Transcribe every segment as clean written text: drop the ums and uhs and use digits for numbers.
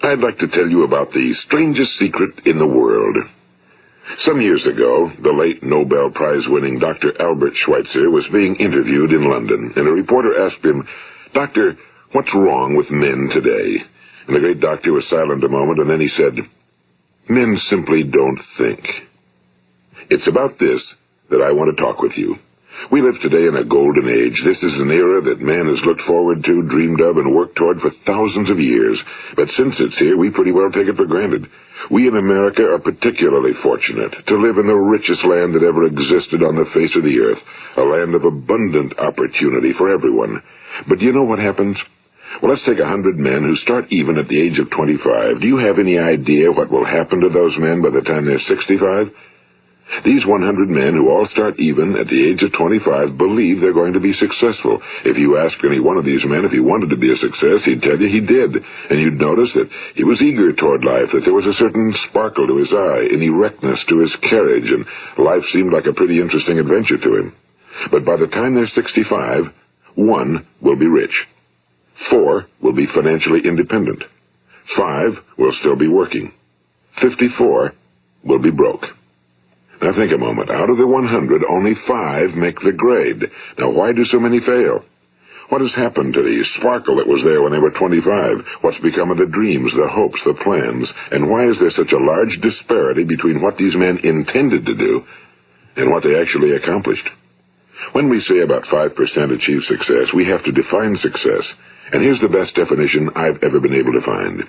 I'd like to tell you about the strangest secret in the world. Some years ago, the late Nobel Prize-winning Dr. Albert Schweitzer was being interviewed in London, and a reporter asked him, "Doctor, what's wrong with men today?" And the great doctor was silent a moment, and then he said, "Men simply don't think." It's about this that I want to talk with you. We live today in a golden age. This is an era that man has looked forward to, dreamed of, and worked toward for thousands of years. But since it's here, we pretty well take it for granted. We in America are particularly fortunate to live in the richest land that ever existed on the face of the earth, a land of abundant opportunity for everyone. But do you know what happens? Well, let's take 100 men who start even at the age of 25. Do you have any idea what will happen to those men by the time they're 65? These 100 men who all start even at the age of 25 believe they're going to be successful. If you asked any one of these men if he wanted to be a success, he'd tell you he did. And you'd notice that he was eager toward life, that there was a certain sparkle to his eye, an erectness to his carriage, and life seemed like a pretty interesting adventure to him. But by the time they're 65, 1 will be rich. 4 will be financially independent. 5 will still be working. 54 will be broke. Now think a moment. Out of the 100, only 5 make the grade. Now why do so many fail? What has happened to the sparkle that was there when they were 25? What's become of the dreams, the hopes, the plans? And why is there such a large disparity between what these men intended to do and what they actually accomplished? When we say about 5% achieve success, we have to define success. And here's the best definition I've ever been able to find.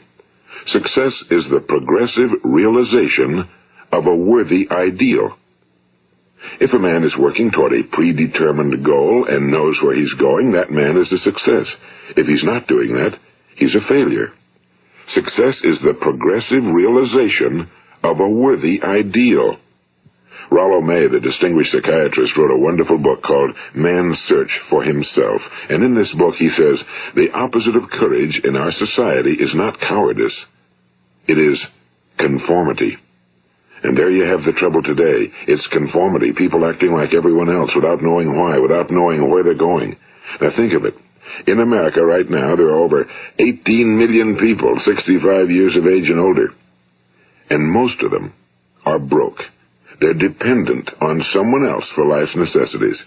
Success is the progressive realization of a worthy ideal. If a man is working toward a predetermined goal and knows where he's going, that man is a success. If he's not doing that, he's a failure. Success is the progressive realization of a worthy ideal. Rollo May, the distinguished psychiatrist, wrote a wonderful book called Man's Search for Himself. And in this book he says, the opposite of courage in our society is not cowardice. It is conformity. And there you have the trouble today. It's conformity, people acting like everyone else without knowing why, without knowing where they're going. Now think of it. In America right now, there are over 18 million people 65 years of age and older. And most of them are broke. They're dependent on someone else for life's necessities.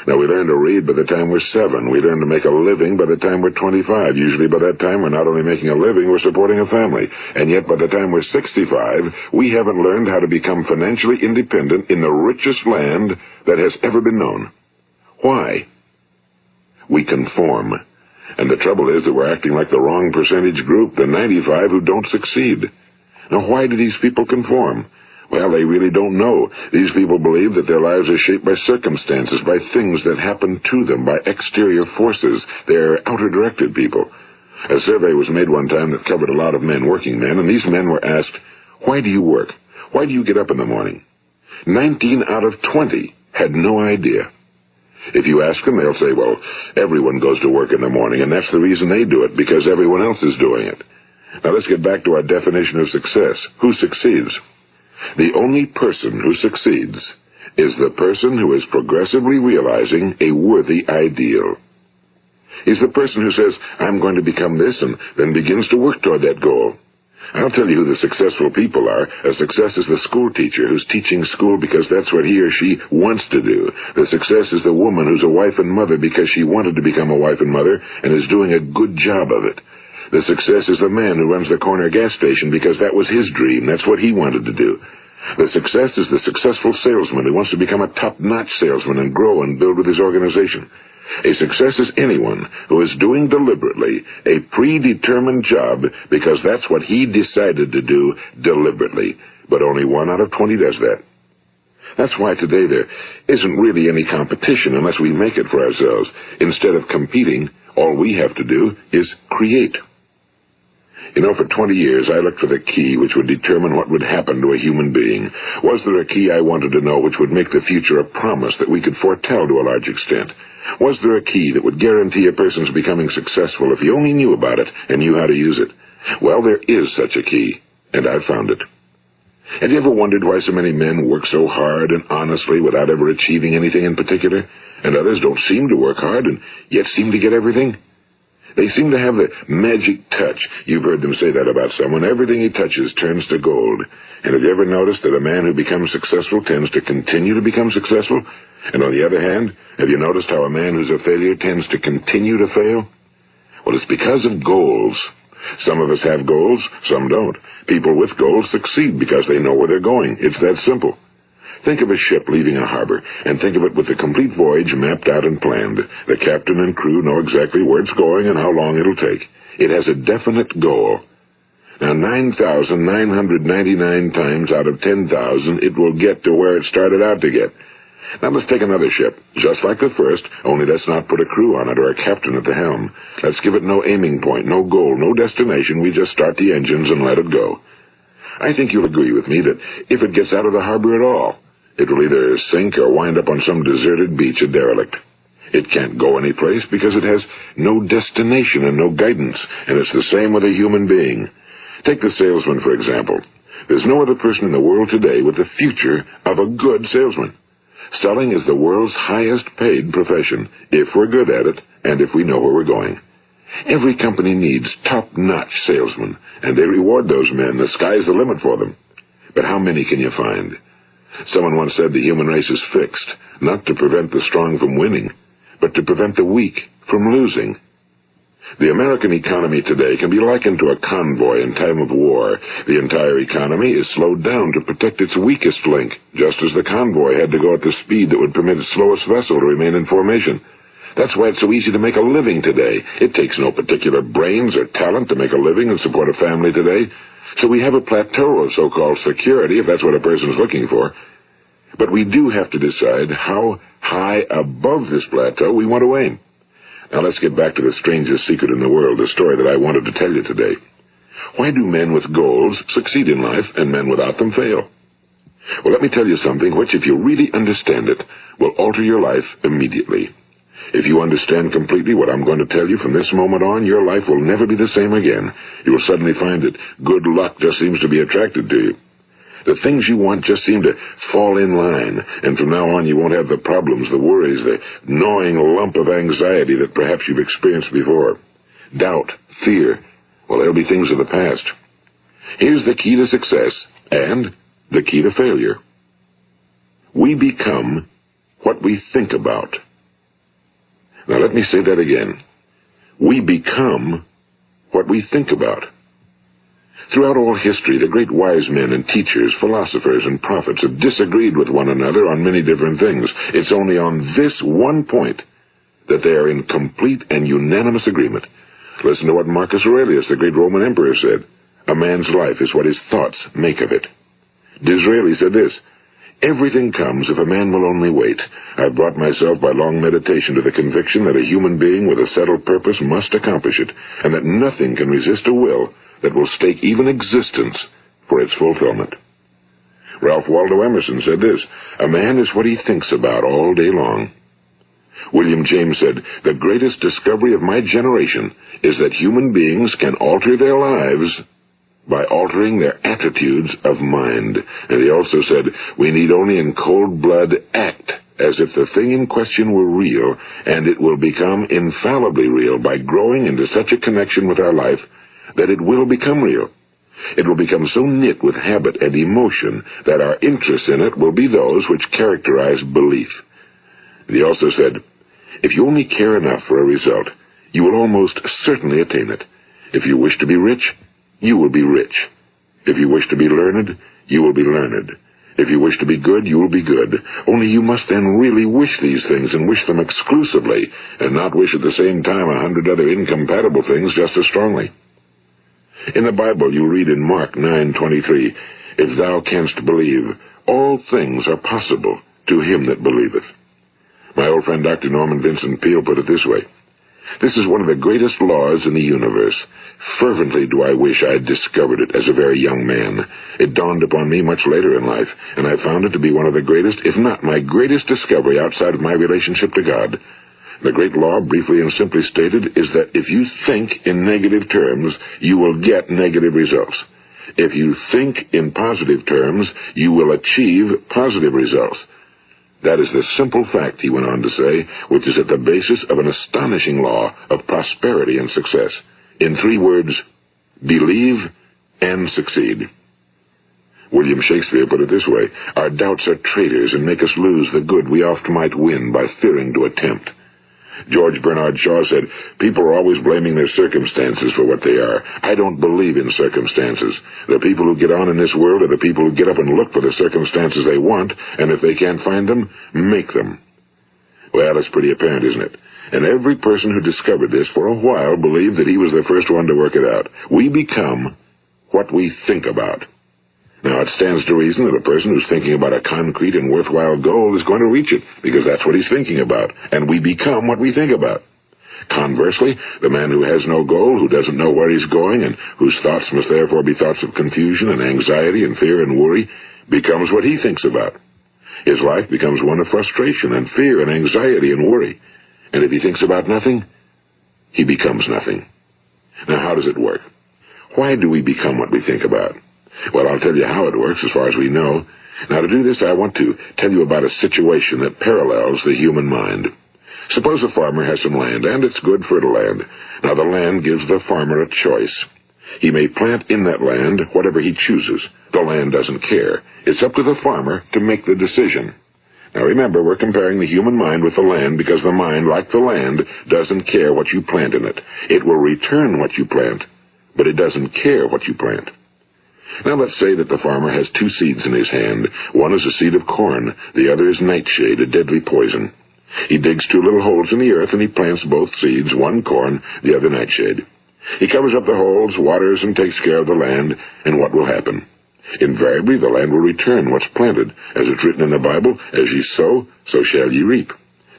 Now, we learn to read by the time we're 7. We learn to make a living by the time we're 25. Usually by that time, we're not only making a living, we're supporting a family. And yet, by the time we're 65, we haven't learned how to become financially independent in the richest land that has ever been known. Why? We conform. And the trouble is that we're acting like the wrong percentage group, the 95 who don't succeed. Now, why do these people conform? Well, they really don't know. These people believe that their lives are shaped by circumstances, by things that happen to them, by exterior forces. They're outer-directed people. A survey was made one time that covered a lot of men, working men, and these men were asked, "Why do you work? Why do you get up in the morning?" 19 out of 20 had no idea. If you ask them, they'll say, well, everyone goes to work in the morning, and that's the reason they do it, because everyone else is doing it. Now let's get back to our definition of success. Who succeeds? The only person who succeeds is the person who is progressively realizing a worthy ideal. He's the person who says, I'm going to become this, and then begins to work toward that goal. I'll tell you who the successful people are. A success is the school teacher who's teaching school because that's what he or she wants to do. The success is the woman who's a wife and mother because she wanted to become a wife and mother and is doing a good job of it. The success is the man who runs the corner gas station because that was his dream. That's what he wanted to do. The success is the successful salesman who wants to become a top-notch salesman and grow and build with his organization. A success is anyone who is doing deliberately a predetermined job because that's what he decided to do deliberately. But only 1 out of 20 does that. That's why today there isn't really any competition unless we make it for ourselves. Instead of competing, all we have to do is create. You know, for 20 years, I looked for the key which would determine what would happen to a human being. Was there a key I wanted to know which would make the future a promise that we could foretell to a large extent? Was there a key that would guarantee a person's becoming successful if he only knew about it and knew how to use it? Well, there is such a key, and I've found it. Have you ever wondered why so many men work so hard and honestly without ever achieving anything in particular, and others don't seem to work hard and yet seem to get everything? They seem to have the magic touch. You've heard them say that about someone. Everything he touches turns to gold. And have you ever noticed that a man who becomes successful tends to continue to become successful? And on the other hand, have you noticed how a man who's a failure tends to continue to fail? Well, it's because of goals. Some of us have goals, some don't. People with goals succeed because they know where they're going. It's that simple. Think of a ship leaving a harbor, and think of it with the complete voyage mapped out and planned. The captain and crew know exactly where it's going and how long it'll take. It has a definite goal. Now, 9,999 times out of 10,000, it will get to where it started out to get. Now let's take another ship, just like the first, only let's not put a crew on it or a captain at the helm. Let's give it no aiming point, no goal, no destination. We just start the engines and let it go. I think you'll agree with me that if it gets out of the harbor at all, it will either sink or wind up on some deserted beach, a derelict. It can't go anyplace because it has no destination and no guidance, and it's the same with a human being. Take the salesman, for example. There's no other person in the world today with the future of a good salesman. Selling is the world's highest paid profession, if we're good at it and if we know where we're going. Every company needs top-notch salesmen, and they reward those men. The sky's the limit for them. But how many can you find? Someone once said the human race is fixed, not to prevent the strong from winning, but to prevent the weak from losing. The American economy today can be likened to a convoy in time of war. The entire economy is slowed down to protect its weakest link, just as the convoy had to go at the speed that would permit its slowest vessel to remain in formation. That's why it's so easy to make a living today. It takes no particular brains or talent to make a living and support a family today. So we have a plateau of so-called security, if that's what a person's looking for. But we do have to decide how high above this plateau we want to aim. Now let's get back to the strangest secret in the world, the story that I wanted to tell you today. Why do men with goals succeed in life and men without them fail? Well, let me tell you something which, if you really understand it, will alter your life immediately. If you understand completely what I'm going to tell you from this moment on, your life will never be the same again. You will suddenly find that good luck just seems to be attracted to you. The things you want just seem to fall in line, and from now on you won't have the problems, the worries, the gnawing lump of anxiety that perhaps you've experienced before. Doubt, fear, well, they'll be things of the past. Here's the key to success and the key to failure. We become what we think about. Now let me say that again. We become what we think about. Throughout all history, the great wise men and teachers, philosophers and prophets have disagreed with one another on many different things. It's only on this one point that they are in complete and unanimous agreement. Listen to what Marcus Aurelius, the great Roman emperor, said. A man's life is what his thoughts make of it. Disraeli said this, everything comes if a man will only wait. I've brought myself by long meditation to the conviction that a human being with a settled purpose must accomplish it, and that nothing can resist a will that will stake even existence for its fulfillment. Ralph Waldo Emerson said this, a man is what he thinks about all day long. William James said, the greatest discovery of my generation is that human beings can alter their lives by altering their attitudes of mind. And he also said, we need only in cold blood act as if the thing in question were real, and it will become infallibly real by growing into such a connection with our life that it will become real. It will become so knit with habit and emotion that our interest in it will be those which characterize belief. And he also said, if you only care enough for a result, you will almost certainly attain it. If you wish to be rich, you will be rich. If you wish to be learned, you will be learned. If you wish to be good, you will be good. Only you must then really wish these things and wish them exclusively, and not wish at the same time 100 other incompatible things just as strongly. In the Bible you read in Mark 9:23, if thou canst believe, all things are possible to him that believeth. My old friend Dr. Norman Vincent Peale put it this way, this is one of the greatest laws in the universe. Fervently do I wish I had discovered it as a very young man. It dawned upon me much later in life, and I found it to be one of the greatest, if not my greatest discovery outside of my relationship to God. The great law, briefly and simply stated, is that if you think in negative terms, you will get negative results. If you think in positive terms, you will achieve positive results. That is the simple fact, he went on to say, which is at the basis of an astonishing law of prosperity and success. In 3 words, believe and succeed. William Shakespeare put it this way: our doubts are traitors and make us lose the good we oft might win by fearing to attempt. George Bernard Shaw said, people are always blaming their circumstances for what they are. I don't believe in circumstances. The people who get on in this world are the people who get up and look for the circumstances they want, and if they can't find them, make them. Well, it's pretty apparent, isn't it? And every person who discovered this for a while believed that he was the first one to work it out. We become what we think about. Now, it stands to reason that a person who's thinking about a concrete and worthwhile goal is going to reach it, because that's what he's thinking about, and we become what we think about. Conversely, the man who has no goal, who doesn't know where he's going, and whose thoughts must therefore be thoughts of confusion and anxiety and fear and worry, becomes what he thinks about. His life becomes one of frustration and fear and anxiety and worry. And if he thinks about nothing, he becomes nothing. Now, how does it work? Why do we become what we think about? Well, I'll tell you how it works as far as we know. Now, to do this, I want to tell you about a situation that parallels the human mind. Suppose a farmer has some land, and it's good fertile land. Now, the land gives the farmer a choice. He may plant in that land whatever he chooses. The land doesn't care. It's up to the farmer to make the decision. Now, remember, we're comparing the human mind with the land because the mind, like the land, doesn't care what you plant in it. It will return what you plant, but it doesn't care what you plant. Now, let's say that the farmer has 2 seeds in his hand. One is a seed of corn. The other is nightshade, a deadly poison. He digs 2 little holes in the earth, and he plants both seeds, one corn, the other nightshade. He covers up the holes, waters, and takes care of the land, and what will happen? Invariably, the land will return what's planted. As it's written in the Bible, as ye sow, so shall ye reap.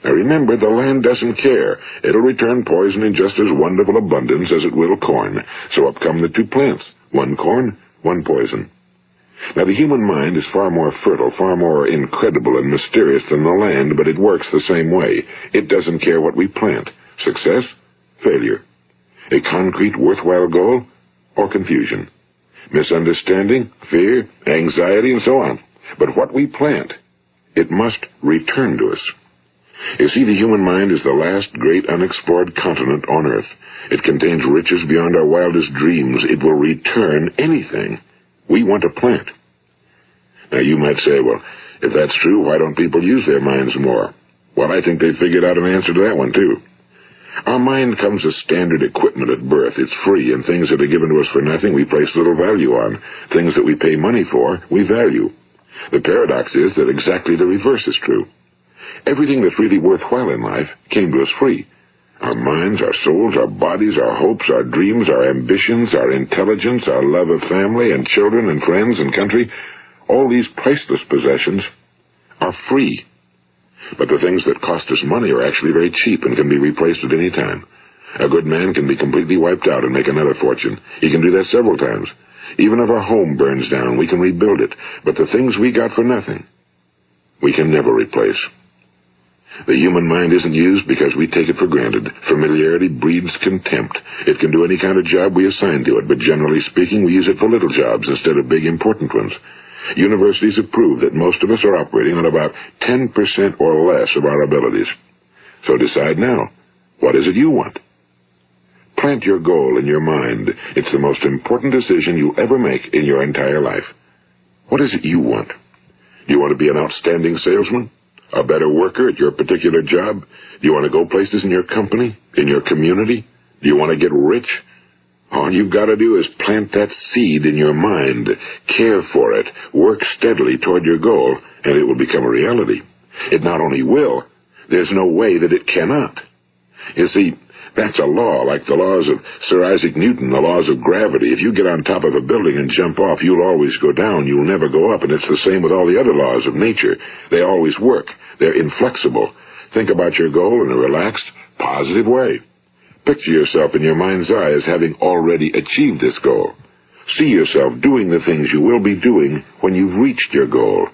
Now remember, the land doesn't care. It'll return poison in just as wonderful abundance as it will corn. So up come the 2 plants, one corn, one poison. Now, the human mind is far more fertile, far more incredible and mysterious than the land, but it works the same way. It doesn't care what we plant. Success, failure. A concrete, worthwhile goal, or confusion. Misunderstanding, fear, anxiety, and so on. But what we plant, it must return to us. You see, the human mind is the last great unexplored continent on Earth. It contains riches beyond our wildest dreams. It will return anything we want to plant. Now, you might say, well, if that's true, why don't people use their minds more? Well, I think they figured out an answer to that one, too. Our mind comes as standard equipment at birth. It's free, and things that are given to us for nothing we place little value on. Things that we pay money for, we value. The paradox is that exactly the reverse is true. Everything that's really worthwhile in life came to us free. Our minds, our souls, our bodies, our hopes, our dreams, our ambitions, our intelligence, our love of family and children and friends and country, all these priceless possessions are free. But the things that cost us money are actually very cheap and can be replaced at any time. A good man can be completely wiped out and make another fortune. He can do that several times. Even if our home burns down, we can rebuild it. But the things we got for nothing, we can never replace. The human mind isn't used because we take it for granted. Familiarity breeds contempt. It can do any kind of job we assign to it, but generally speaking, we use it for little jobs instead of big, important ones. Universities have proved that most of us are operating on about 10% or less of our abilities. So decide now, what is it you want? Plant your goal in your mind. It's the most important decision you'll ever make in your entire life. What is it you want? Do you want to be an outstanding salesman? A better worker at your particular job? Do you want to go places in your company? In your community? Do you want to get rich? All you've got to do is plant that seed in your mind, care for it, work steadily toward your goal, and it will become a reality. It not only will, there's no way that it cannot. You see, that's a law, like the laws of Sir Isaac Newton, the laws of gravity. If you get on top of a building and jump off, you'll always go down. You'll never go up, and it's the same with all the other laws of nature. They always work. They're inflexible. Think about your goal in a relaxed, positive way. Picture yourself in your mind's eye as having already achieved this goal. See yourself doing the things you will be doing when you've reached your goal.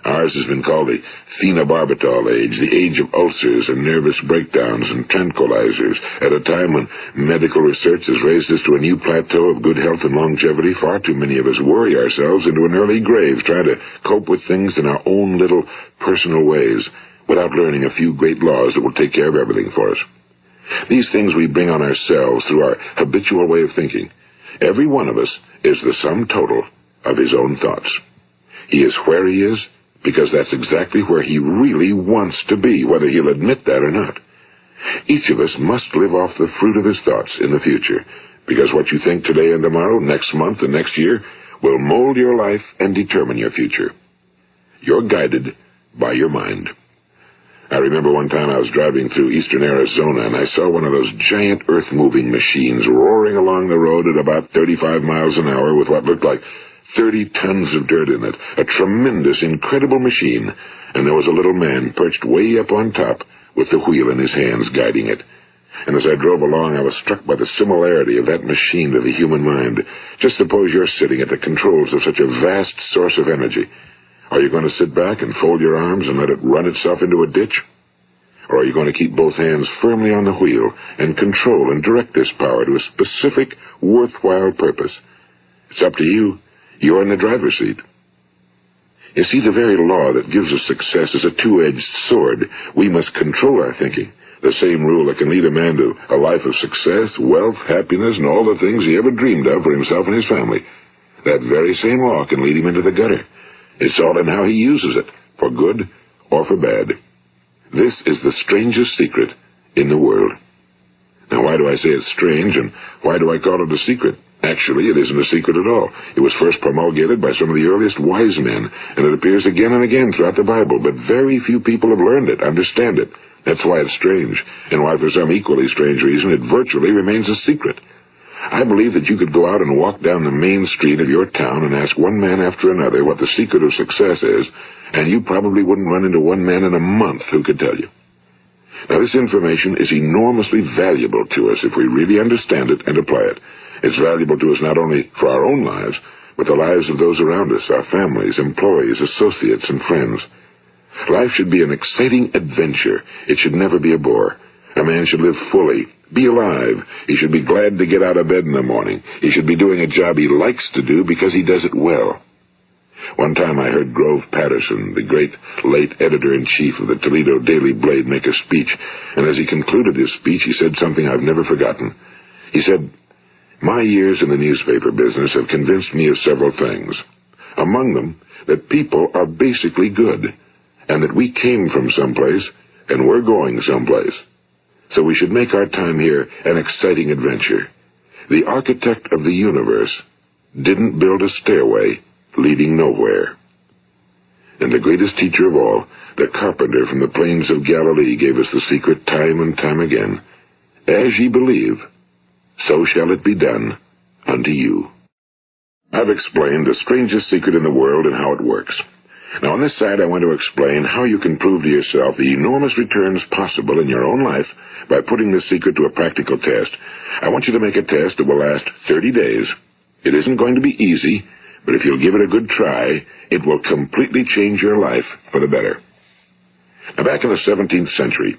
Ours has been called the phenobarbital age, the age of ulcers and nervous breakdowns and tranquilizers. At a time when medical research has raised us to a new plateau of good health and longevity, far too many of us worry ourselves into an early grave trying to cope with things in our own little personal ways without learning a few great laws that will take care of everything for us. These things we bring on ourselves through our habitual way of thinking. Every one of us is the sum total of his own thoughts. He is where he is because that's exactly where he really wants to be, whether he'll admit that or not. Each of us must live off the fruit of his thoughts in the future, because what you think today and tomorrow, next month and next year, will mold your life and determine your future. You're guided by your mind. I remember one time I was driving through eastern Arizona, and I saw one of those giant earth-moving machines roaring along the road at about 35 miles an hour with what looked like 30 tons of dirt in it. A tremendous, incredible machine, and there was a little man perched way up on top with the wheel in his hands guiding it. And as I drove along, I was struck by the similarity of that machine to the human mind. Just suppose you're sitting at the controls of such a vast source of energy. Are you going to sit back and fold your arms and let it run itself into a ditch? Or are you going to keep both hands firmly on the wheel and control and direct this power to a specific, worthwhile purpose? It's up to you. You're in the driver's seat. You see, the very law that gives us success is a two-edged sword. We must control our thinking. The same rule that can lead a man to a life of success, wealth, happiness, and all the things he ever dreamed of for himself and his family. That very same law can lead him into the gutter. It's all in how he uses it, for good or for bad. This is the strangest secret in the world. Now, why do I say it's strange, and why do I call it a secret? Actually, it isn't a secret at all. It was first promulgated by some of the earliest wise men, and it appears again and again throughout the Bible, but very few people have learned it, understand it. That's why it's strange, and why for some equally strange reason it virtually remains a secret. I believe that you could go out and walk down the main street of your town and ask one man after another what the secret of success is, and you probably wouldn't run into one man in a month who could tell you. Now, this information is enormously valuable to us if we really understand it and apply it. It's valuable to us not only for our own lives, but the lives of those around us, our families, employees, associates, and friends. Life should be an exciting adventure. It should never be a bore. A man should live fully, be alive. He should be glad to get out of bed in the morning. He should be doing a job he likes to do because he does it well. One time I heard Grove Patterson, the great late editor-in-chief of the Toledo Daily Blade, make a speech, and as he concluded his speech, he said something I've never forgotten. He said, "My years in the newspaper business have convinced me of several things. Among them, that people are basically good, and that we came from someplace, and we're going someplace. So we should make our time here an exciting adventure. The architect of the universe didn't build a stairway leading nowhere." And the greatest teacher of all, the carpenter from the plains of Galilee, gave us the secret time and time again. As ye believe, so shall it be done unto you. I've explained the strangest secret in the world and how it works. Now, on this side, I want to explain how you can prove to yourself the enormous returns possible in your own life by putting this secret to a practical test. I want you to make a test that will last 30 days. It isn't going to be easy, but if you'll give it a good try, it will completely change your life for the better. Now, back in the 17th century,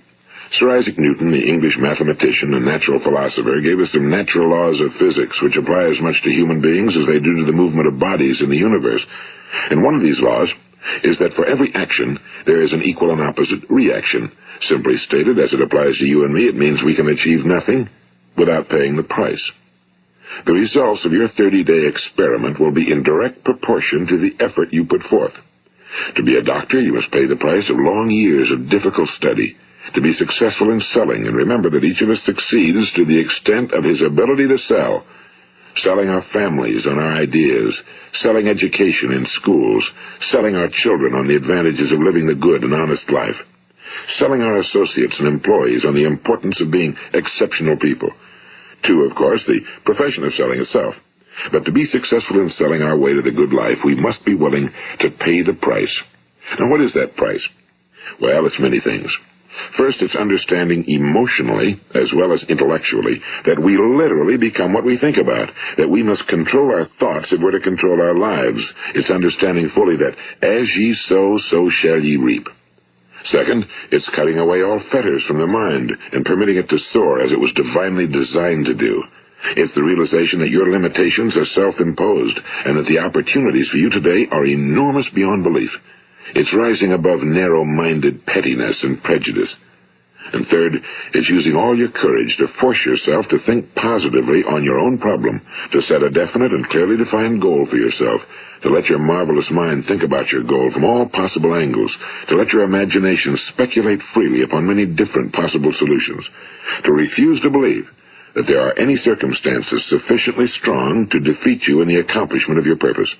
Sir Isaac Newton, the English mathematician and natural philosopher, gave us some natural laws of physics which apply as much to human beings as they do to the movement of bodies in the universe. And one of these laws is that for every action, there is an equal and opposite reaction. Simply stated, as it applies to you and me, it means we can achieve nothing without paying the price. The results of your 30-day experiment will be in direct proportion to the effort you put forth. To be a doctor, you must pay the price of long years of difficult study. To be successful in selling, and remember that each of us succeeds to the extent of his ability to sell. Selling our families on our ideas, selling education in schools, selling our children on the advantages of living the good and honest life, selling our associates and employees on the importance of being exceptional people. To, of course, the profession of selling itself. But to be successful in selling our way to the good life, we must be willing to pay the price. Now, what is that price? Well, it's many things. First, it's understanding emotionally, as well as intellectually, that we literally become what we think about, that we must control our thoughts if we're to control our lives. It's understanding fully that as ye sow, so shall ye reap. Second, it's cutting away all fetters from the mind and permitting it to soar as it was divinely designed to do. It's the realization that your limitations are self-imposed and that the opportunities for you today are enormous beyond belief. It's rising above narrow-minded pettiness and prejudice. And third, it's using all your courage to force yourself to think positively on your own problem, to set a definite and clearly defined goal for yourself, to let your marvelous mind think about your goal from all possible angles, to let your imagination speculate freely upon many different possible solutions, to refuse to believe that there are any circumstances sufficiently strong to defeat you in the accomplishment of your purpose,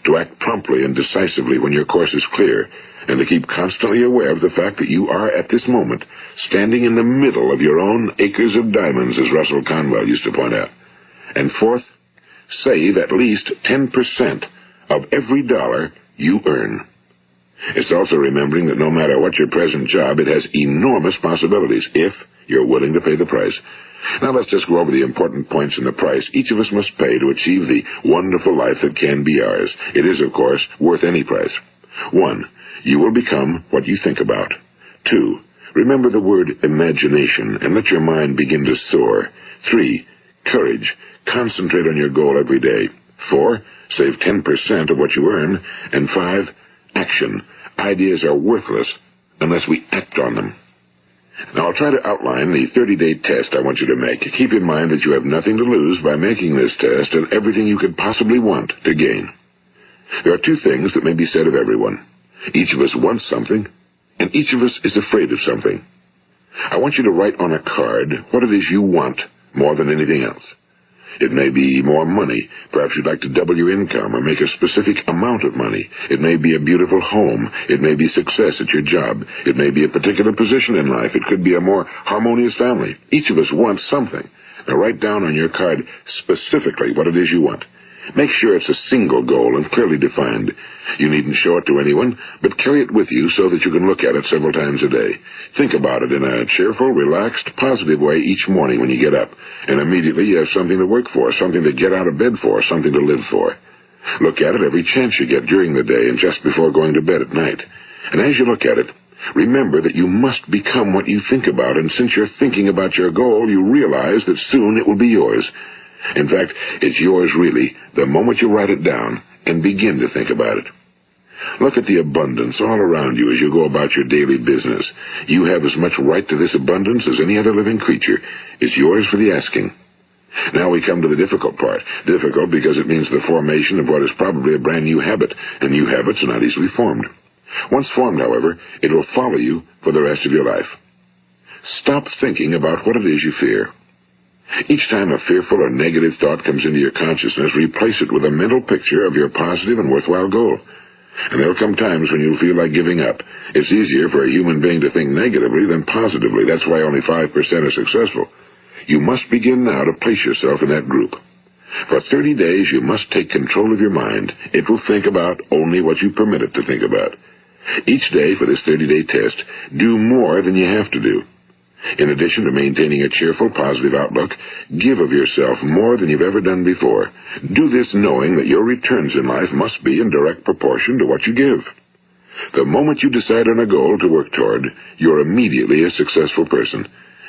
to act promptly and decisively when your course is clear, and to keep constantly aware of the fact that you are, at this moment, standing in the middle of your own acres of diamonds, as Russell Conwell used to point out. And fourth, save at least 10% of every dollar you earn. It's also remembering that no matter what your present job, it has enormous possibilities, if you're willing to pay the price. Now let's just go over the important points in the price each of us must pay to achieve the wonderful life that can be ours. It is, of course, worth any price. 1. You will become what you think about. 2. Remember the word imagination and let your mind begin to soar. 3. Courage. Concentrate on your goal every day. 4. Save 10% of what you earn. And 5. Action. Ideas are worthless unless we act on them. Now, I'll try to outline the 30-day test I want you to make. Keep in mind that you have nothing to lose by making this test and everything you could possibly want to gain. There are 2 things that may be said of everyone. Each of us wants something, and each of us is afraid of something. I want you to write on a card what it is you want more than anything else. It may be more money. Perhaps you'd like to double your income or make a specific amount of money. It may be a beautiful home. It may be success at your job. It may be a particular position in life. It could be a more harmonious family. Each of us wants something. Now write down on your card specifically what it is you want. Make sure it's a single goal and clearly defined. You needn't show it to anyone, but carry it with you so that you can look at it several times a day. Think about it in a cheerful, relaxed, positive way each morning when you get up, and immediately you have something to work for, something to get out of bed for, something to live for. Look at it every chance you get during the day and just before going to bed at night. And as you look at it, remember that you must become what you think about, and since you're thinking about your goal, you realize that soon it will be yours. In fact, it's yours really the moment you write it down and begin to think about it. Look at the abundance all around you as you go about your daily business. You have as much right to this abundance as any other living creature. It's yours for the asking. Now we come to the difficult part. Difficult because it means the formation of what is probably a brand new habit, and new habits are not easily formed. Once formed, however, it will follow you for the rest of your life. Stop thinking about what it is you fear. Each time a fearful or negative thought comes into your consciousness, replace it with a mental picture of your positive and worthwhile goal. And there will come times when you'll feel like giving up. It's easier for a human being to think negatively than positively. That's why only 5% are successful. You must begin now to place yourself in that group. For 30 days, you must take control of your mind. It will think about only what you permit it to think about. Each day for this 30-day test, do more than you have to do. In addition to maintaining a cheerful, positive outlook, give of yourself more than you've ever done before. Do this knowing that your returns in life must be in direct proportion to what you give. The moment you decide on a goal to work toward, you're immediately a successful person.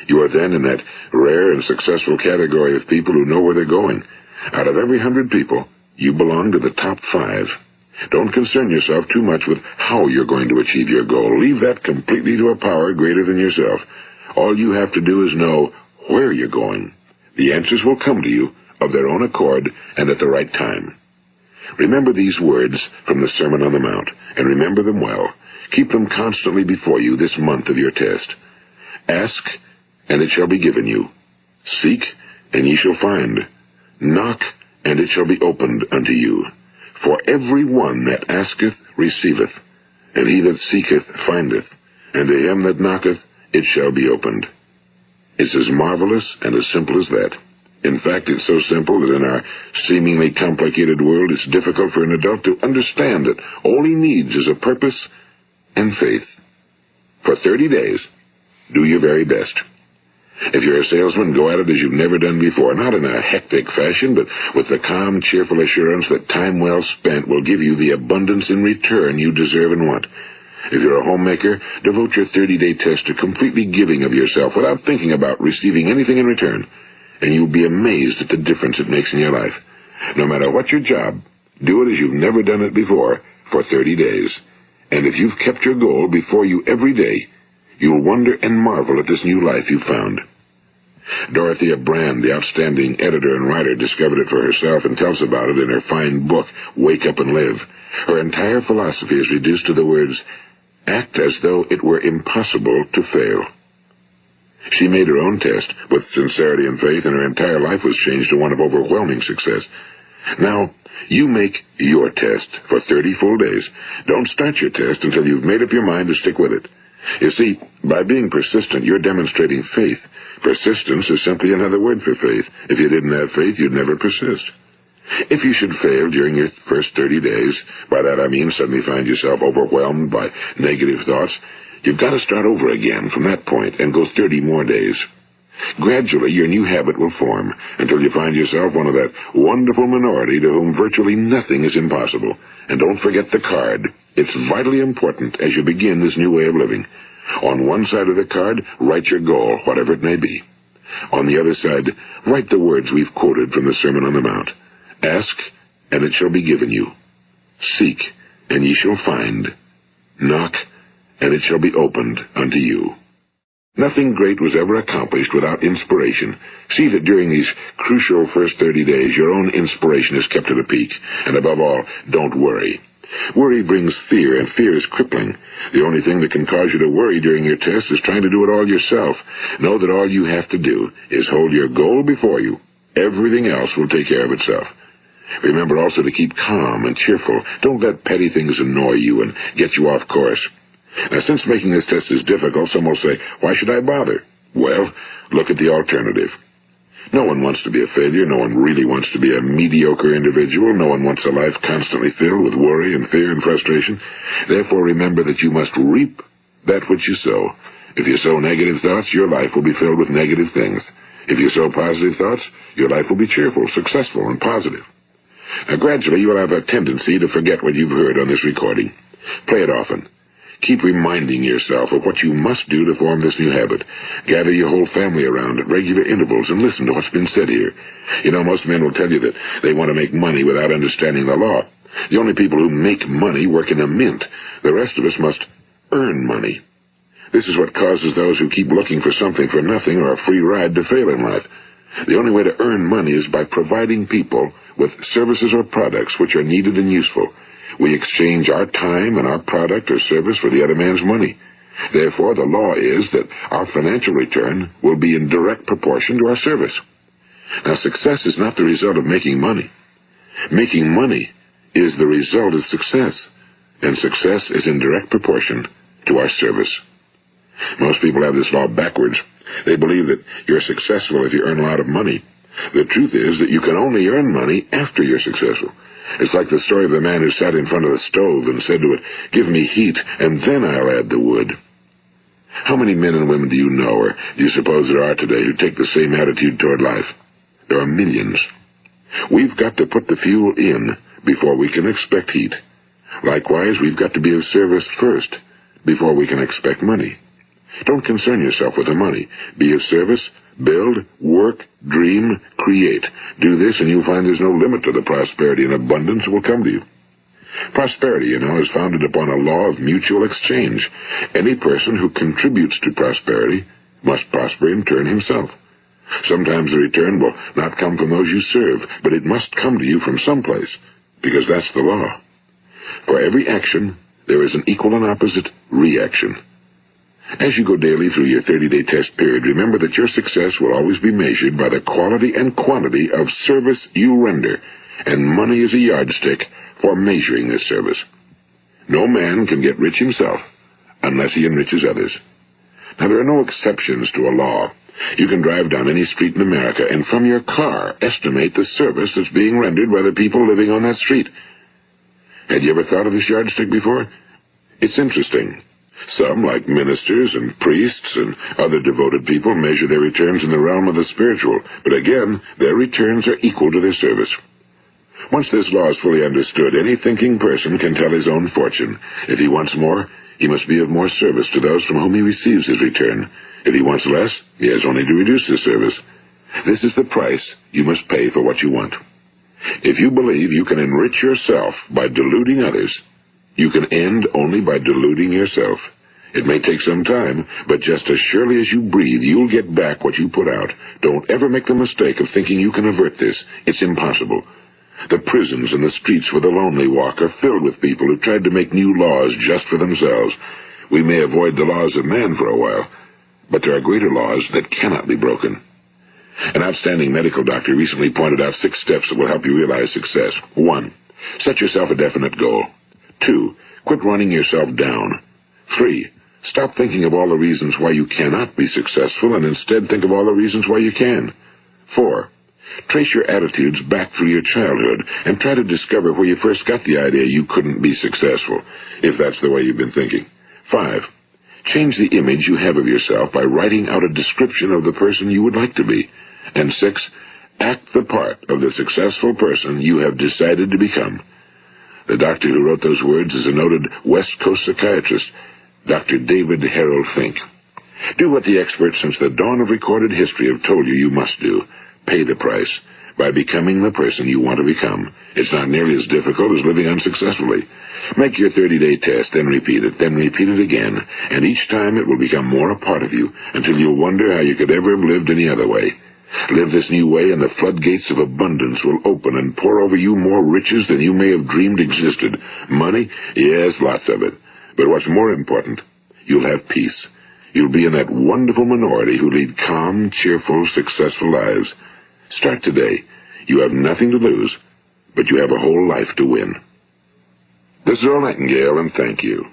You are then in that rare and successful category of people who know where they're going. Out of every 100 people, you belong to the top 5. Don't concern yourself too much with how you're going to achieve your goal. Leave that completely to a power greater than yourself. All you have to do is know where you're going. The answers will come to you of their own accord and at the right time. Remember these words from the Sermon on the Mount, and remember them well. Keep them constantly before you this month of your test. Ask, and it shall be given you. Seek, and ye shall find. Knock, and it shall be opened unto you. For every one that asketh receiveth, and he that seeketh findeth, and to him that knocketh it shall be opened. It's as marvelous and as simple as that. In fact, it's so simple that in our seemingly complicated world, it's difficult for an adult to understand that all he needs is a purpose and faith. For 30 days, Do your very best. If you're a salesman, go at it as you've never done before, not in a hectic fashion, but with the calm, cheerful assurance that time well spent will give you the abundance in return you deserve and want. If you're a homemaker, devote your 30-day test to completely giving of yourself without thinking about receiving anything in return, and you'll be amazed at the difference it makes in your life. No matter what your job, do it as you've never done it before for 30 days. And if you've kept your goal before you every day, you'll wonder and marvel at this new life you've found. Dorothea Brand, the outstanding editor and writer, discovered it for herself and tells about it in her fine book, Wake Up and Live. Her entire philosophy is reduced to the words, act as though it were impossible to fail. She made her own test with sincerity and faith, and her entire life was changed to one of overwhelming success. Now, you make your test for 30 full days. Don't start your test until you've made up your mind to stick with it. You see, by being persistent, you're demonstrating faith. Persistence is simply another word for faith. If you didn't have faith, you'd never persist. If you should fail during your first 30 days, by that I mean suddenly find yourself overwhelmed by negative thoughts, you've got to start over again from that point and go 30 more days. Gradually, your new habit will form until you find yourself one of that wonderful minority to whom virtually nothing is impossible. And don't forget the card. It's vitally important as you begin this new way of living. On one side of the card, write your goal, whatever it may be. On the other side, write the words we've quoted from the Sermon on the Mount. Ask, and it shall be given you. Seek, and ye shall find. Knock, and it shall be opened unto you. Nothing great was ever accomplished without inspiration. See that during these crucial first 30 days, your own inspiration is kept at a peak. And above all, don't worry. Worry brings fear, and fear is crippling. The only thing that can cause you to worry during your test is trying to do it all yourself. Know that all you have to do is hold your goal before you. Everything else will take care of itself. Remember also to keep calm and cheerful. Don't let petty things annoy you and get you off course. Now, since making this test is difficult, some will say, why should I bother? Well, look at the alternative. No one wants to be a failure. No one really wants to be a mediocre individual. No one wants a life constantly filled with worry and fear and frustration. Therefore, remember that you must reap that which you sow. If you sow negative thoughts, your life will be filled with negative things. If you sow positive thoughts, your life will be cheerful, successful, and positive. Now, gradually, you will have a tendency to forget what you've heard on this recording. Play it often. Keep reminding yourself of what you must do to form this new habit. Gather your whole family around at regular intervals and listen to what's been said here. You know, most men will tell you that they want to make money without understanding the law. The only people who make money work in a mint. The rest of us must earn money. This is what causes those who keep looking for something for nothing or a free ride to fail in life. The only way to earn money is by providing people with services or products which are needed and useful. We exchange our time and our product or service for the other man's money. Therefore, the law is that our financial return will be in direct proportion to our service. Now, success is not the result of making money. Making money is the result of success, and success is in direct proportion to our service. Most people have this law backwards. They believe that you're successful if you earn a lot of money. The truth is that you can only earn money after you're successful. It's like the story of the man who sat in front of the stove and said to it, "Give me heat, and then I'll add the wood." How many men and women do you know, or do you suppose there are today, who take the same attitude toward life? There are millions. We've got to put the fuel in before we can expect heat. Likewise, we've got to be of service first before we can expect money. Don't concern yourself with the money. Be of service, build, work, dream, create. Do this, and you'll find there's no limit to the prosperity and abundance that will come to you. Prosperity, you know, is founded upon a law of mutual exchange. Any person who contributes to prosperity must prosper in turn himself. Sometimes the return will not come from those you serve, but it must come to you from someplace, because that's the law. For every action, there is an equal and opposite reaction. As you go daily through your 30-day test period, remember that your success will always be measured by the quality and quantity of service you render, and money is a yardstick for measuring this service. No man can get rich himself unless he enriches others. Now, there are no exceptions to a law. You can drive down any street in America and from your car estimate the service that's being rendered by the people living on that street. Had you ever thought of this yardstick before? It's interesting. Some, like ministers and priests and other devoted people, measure their returns in the realm of the spiritual, but again, their returns are equal to their service. Once this law is fully understood, any thinking person can tell his own fortune. If he wants more, he must be of more service to those from whom he receives his return. If he wants less, he has only to reduce his service. This is the price you must pay for what you want. If you believe you can enrich yourself by deluding others, you can end only by deluding yourself. It may take some time, but just as surely as you breathe, you'll get back what you put out. Don't ever make the mistake of thinking you can avert this. It's impossible. The prisons and the streets where the lonely walk are filled with people who tried to make new laws just for themselves. We may avoid the laws of man for a while, but there are greater laws that cannot be broken. An outstanding medical doctor recently pointed out 6 steps that will help you realize success. 1. Set yourself a definite goal. 2. Quit running yourself down. 3. Stop thinking of all the reasons why you cannot be successful and instead think of all the reasons why you can. 4. Trace your attitudes back through your childhood and try to discover where you first got the idea you couldn't be successful, if that's the way you've been thinking. 5. Change the image you have of yourself by writing out a description of the person you would like to be. And 6. Act the part of the successful person you have decided to become. The doctor who wrote those words is a noted West Coast psychiatrist, Dr. David Harold Fink. Do what the experts since the dawn of recorded history have told you you must do. Pay the price by becoming the person you want to become. It's not nearly as difficult as living unsuccessfully. Make your 30-day test, then repeat it again, and each time it will become more a part of you until you'll wonder how you could ever have lived any other way. Live this new way and the floodgates of abundance will open and pour over you more riches than you may have dreamed existed. Money? Yes, lots of it. But what's more important, you'll have peace. You'll be in that wonderful minority who lead calm, cheerful, successful lives. Start today. You have nothing to lose, but you have a whole life to win. This is Earl Nightingale, and thank you.